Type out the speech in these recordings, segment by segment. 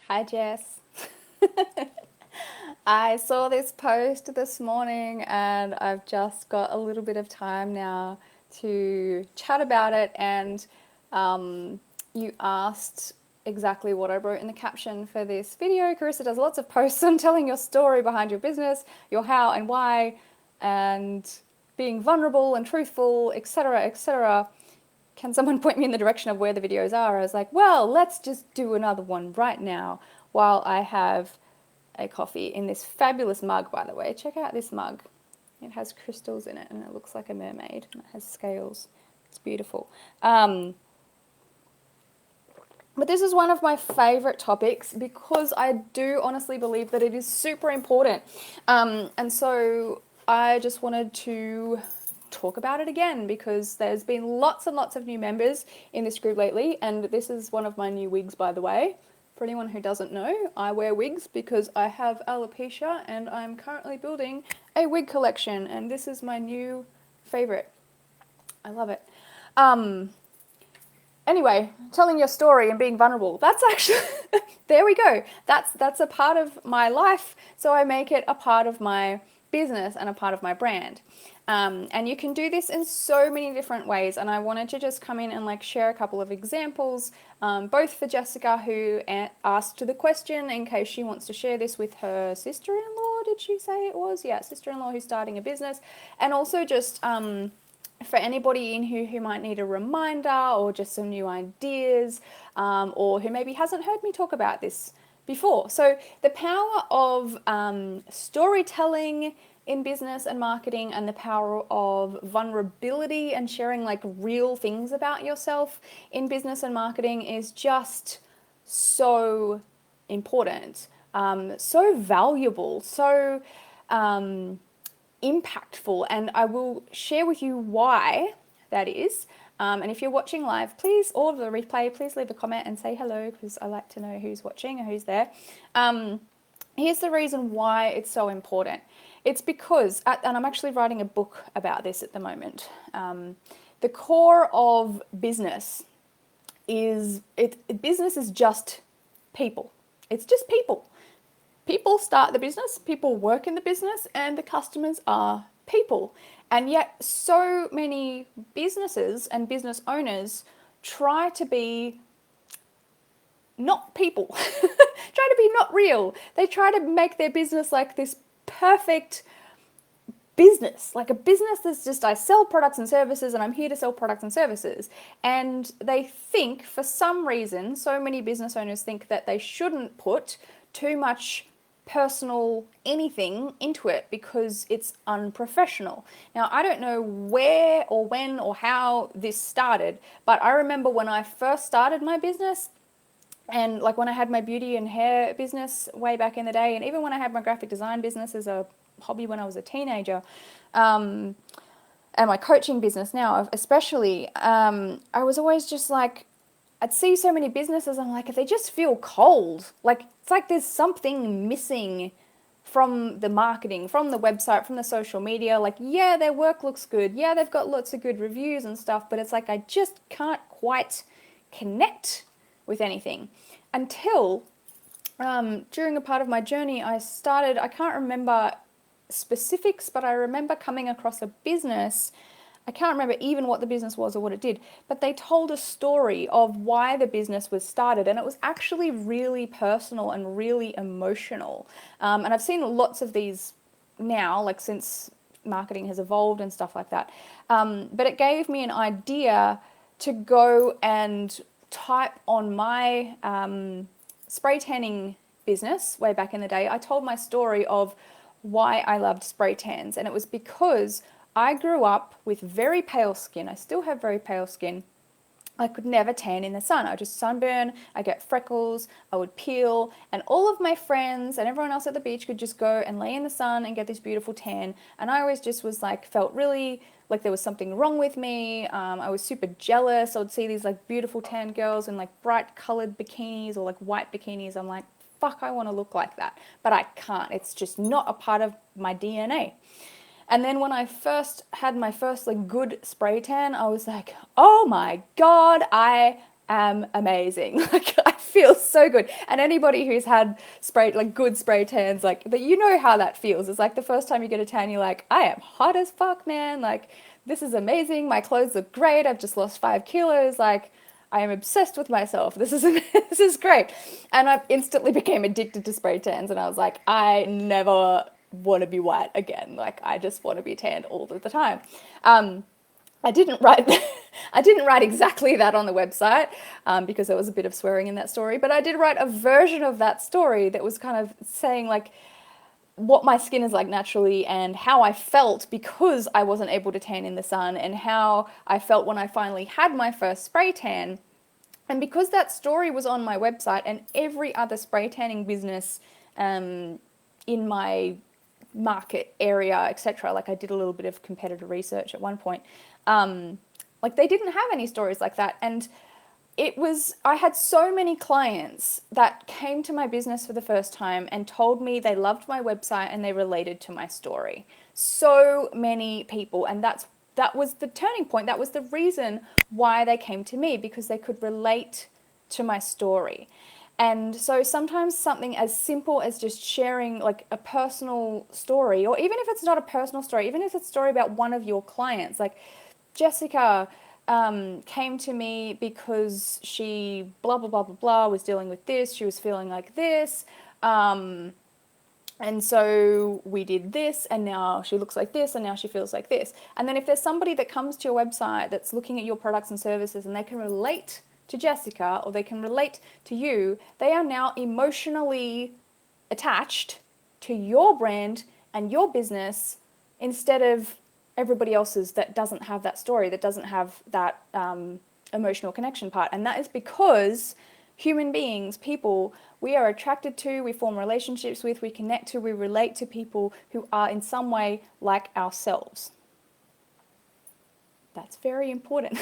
Hi, Jess. I saw this post this morning and I've just got a little bit of time now to chat about it. And you asked exactly what I wrote in the caption for this video. Carissa does lots of posts on telling your story behind your business, your how and why, and being vulnerable and truthful, etc., etc. Can someone point me in the direction of where the videos are? I was like, well, let's just do another one right now while I have a coffee in this fabulous mug, by the way. Check out this mug. It has crystals in it and it looks like a mermaid and it has scales. It's beautiful. But this is one of my favorite topics because I do honestly believe that it is super important. And so I just wanted to talk about it again because there's been lots and lots of new members in this group lately. And this is one of my new wigs, by the way. For anyone who doesn't know, I wear wigs because I have alopecia and I'm currently building a wig collection. And this is my new favorite. I love it. Anyway, telling your story and being vulnerable, that's actually, there we go. That's a part of my life, so I make it a part of my business and a part of my brand. And you can do this in so many different ways, and I wanted to just come in and like share a couple of examples, both for Jessica, who asked the question, in case she wants to share this with her sister-in-law, did she say it was? Yeah, sister-in-law who's starting a business, and also just for anybody in who might need a reminder or just some new ideas, or who maybe hasn't heard me talk about this before. So the power of storytelling in business and marketing, and the power of vulnerability and sharing like real things about yourself in business and marketing is just so important, so valuable, so impactful, and I will share with you why that is. And if you're watching live, please, or the replay, please leave a comment and say hello because I like to know who's watching and who's there. Here's the reason why it's so important. It's because, and I'm actually writing a book about this at the moment, the core of business is, business is just people. It's just people. People start the business, people work in the business, and the customers are people. And yet so many businesses and business owners try to be not people, try to be not real. They try to make their business like this perfect business, like a business that's just, I sell products and services and I'm here to sell products and services. And they think, for some reason, so many business owners think that they shouldn't put too much personal anything into it because it's unprofessional. Now, I don't know where or when or how this started, but I remember when I first started my business, and like when I had my beauty and hair business way back in the day, and even when I had my graphic design business as a hobby when I was a teenager, and my coaching business now especially, I was always just like, I'd see so many businesses, I'm like, they just feel cold. Like, it's like there's something missing from the marketing, from the website, from the social media. Like, yeah, their work looks good. Yeah, they've got lots of good reviews and stuff, but it's like I just can't quite connect with anything until during a part of my journey, I can't remember specifics, but I remember coming across a business. I can't remember even what the business was or what it did, but they told a story of why the business was started, and it was actually really personal and really emotional. And I've seen lots of these now, like since marketing has evolved and stuff like that. But it gave me an idea to go and type on my spray tanning business way back in the day. I told my story of why I loved spray tans, and it was because I grew up with very pale skin. I still have very pale skin. I could never tan in the sun. I would just sunburn, I get freckles, I would peel, and all of my friends and everyone else at the beach could just go and lay in the sun and get this beautiful tan. And I always just was like, felt really like there was something wrong with me. I was super jealous. I would see these like beautiful tan girls in like bright colored bikinis or like white bikinis. I'm like, fuck, I want to look like that. But I can't. It's just not a part of my DNA. And then when I first had my first like good spray tan, I was like, oh my God, I am amazing. Like, I feel so good. And anybody who's had good spray tans, like, but you know how that feels. It's like the first time you get a tan, you're like, I am hot as fuck, man. Like, this is amazing. My clothes look great. I've just lost 5 kilos. Like, I am obsessed with myself. This is this is great. And I instantly became addicted to spray tans, and I was like, I never want to be white again. Like, I just want to be tanned all of the time. I didn't write I didn't write exactly that on the website, because there was a bit of swearing in that story, but I did write a version of that story that was kind of saying like what my skin is like naturally and how I felt because I wasn't able to tan in the sun, and how I felt when I finally had my first spray tan. And because that story was on my website and every other spray tanning business in my market area, etc., like I did a little bit of competitor research at one point, like they didn't have any stories like that. And I had so many clients that came to my business for the first time and told me they loved my website and they related to my story. So many people, and that was the turning point. That was the reason why they came to me, because they could relate to my story. And so sometimes something as simple as just sharing like a personal story, or even if it's not a personal story, even if it's a story about one of your clients, like Jessica came to me because she blah, blah, blah, blah, blah, was dealing with this, she was feeling like this. And so we did this, and now she looks like this, and now she feels like this. And then if there's somebody that comes to your website that's looking at your products and services and they can relate to Jessica or they can relate to you, they are now emotionally attached to your brand and your business instead of everybody else's that doesn't have that story, that doesn't have that emotional connection part. And that is because human beings, people, we are attracted to, we form relationships with, we connect to, we relate to people who are in some way like ourselves. That's very important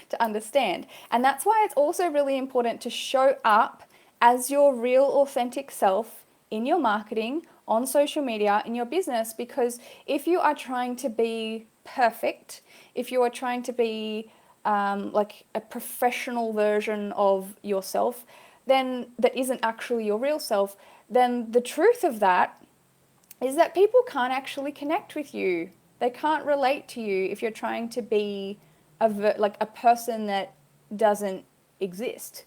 to understand. And that's why it's also really important to show up as your real authentic self in your marketing, on social media, in your business, because if you are trying to be perfect, if you are trying to be like a professional version of yourself, then that isn't actually your real self, then the truth of that is that people can't actually connect with you. They can't relate to you if you're trying to be like a person that doesn't exist,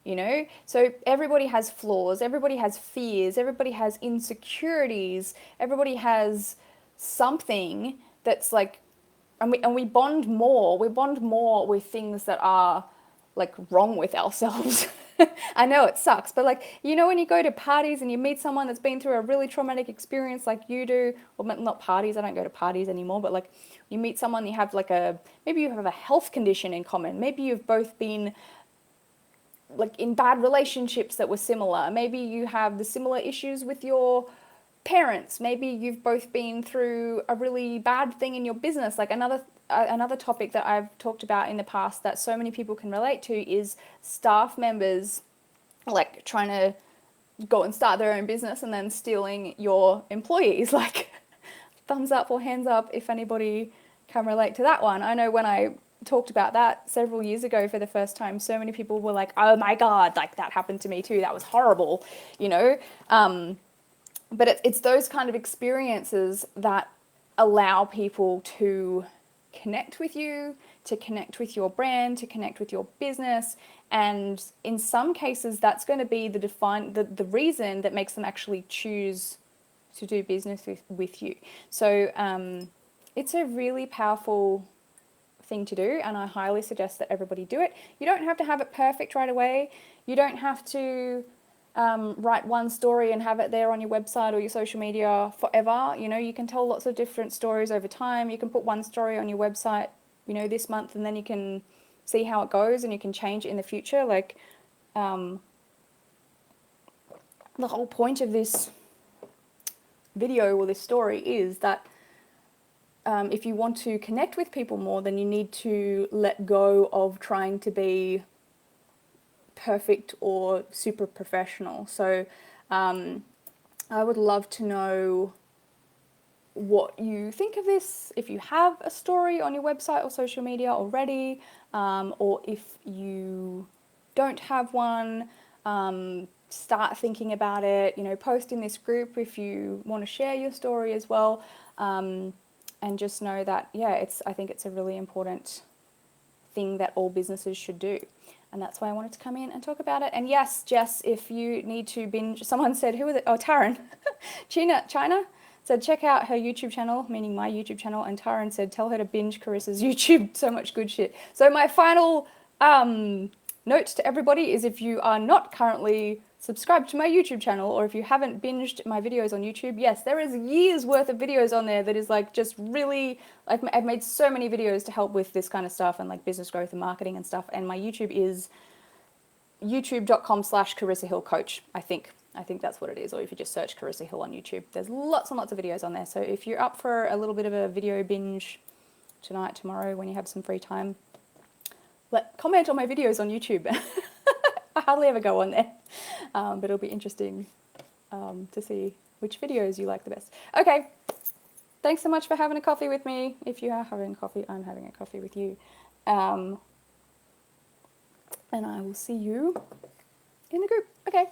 you know? So everybody has flaws, everybody has fears, everybody has insecurities, everybody has something that's like, and we bond more. We bond more with things that are like wrong with ourselves. I know it sucks, but like, you know, when you go to parties and you meet someone that's been through a really traumatic experience like you do, or not parties, I don't go to parties anymore, but like you meet someone, you have like maybe you have a health condition in common. Maybe you've both been like in bad relationships that were similar. Maybe you have the similar issues with your parents. Maybe you've both been through a really bad thing in your business. Like another topic that I've talked about in the past that so many people can relate to is staff members like trying to go and start their own business and then stealing your employees. Like, thumbs up or hands up if anybody can relate to that one. I know when I talked about that several years ago for the first time, so many people were like, oh my God, like that happened to me too. That was horrible, you know? But it's those kind of experiences that allow people to connect with you, to connect with your brand, to connect with your business. And in some cases, that's going to be the reason that makes them actually choose to do business with you. So it's a really powerful thing to do, and I highly suggest that everybody do it. You don't have to have it perfect right away. You don't have to write one story and have it there on your website or your social media forever. You know, you can tell lots of different stories over time. You can put one story on your website, you know, this month, and then you can see how it goes and you can change it in the future. Like, the whole point of this video or this story is that if you want to connect with people more, then you need to let go of trying to be perfect or super professional. So I would love to know what you think of this, if you have a story on your website or social media already, or if you don't have one, start thinking about it, you know, post in this group if you want to share your story as well. And just know that, yeah, I think it's a really important thing that all businesses should do. And that's why I wanted to come in and talk about it. And yes, Jess, if you need to binge, someone said, who was it? Oh, Taryn. China said, check out her YouTube channel, meaning my YouTube channel. And Taryn said, tell her to binge Carissa's YouTube, so much good shit. So my final note to everybody is, if you are not currently subscribed to my YouTube channel, or if you haven't binged my videos on YouTube, yes, there is years worth of videos on there that is like just really, like, I've made so many videos to help with this kind of stuff and like business growth and marketing and stuff. And my YouTube is youtube.com/Carissa Hill Coach, I think that's what it is. Or if you just search Carissa Hill on YouTube, there's lots and lots of videos on there. So if you're up for a little bit of a video binge tonight, tomorrow, when you have some free time, comment on my videos on YouTube. I hardly ever go on there, but it'll be interesting to see which videos you like the best. Okay, thanks so much for having a coffee with me. If you are having coffee, I'm having a coffee with you. And I will see you in the group. Okay.